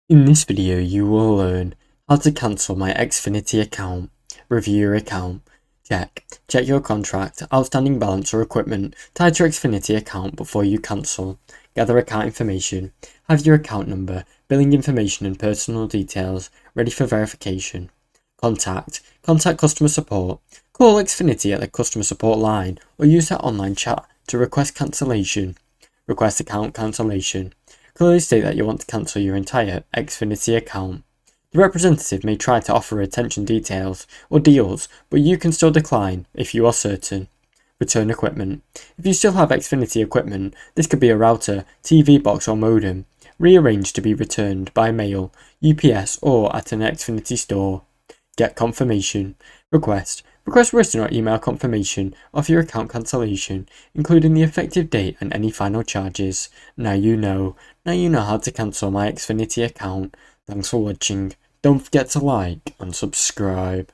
In this video, you will learn how to cancel my Xfinity account, review your account, check your contract, outstanding balance or equipment tied to your Xfinity account before you cancel, gather account information, have your account number, billing information and personal details ready for verification, contact customer support, call Xfinity at the customer support line or use their online chat to request cancellation, request account cancellation. Clearly state that you want to cancel your entire Xfinity account. The representative may try to offer retention details or deals, but you can still decline if you are certain. Return equipment. If you still have Xfinity equipment, this could be a router, TV box or modem, rearranged to be returned by mail, UPS or at an Xfinity store. Get confirmation. Request written or email confirmation of your account cancellation, including the effective date and any final charges. Now you know how to cancel my Xfinity account. Thanks for watching. Don't forget to like and subscribe.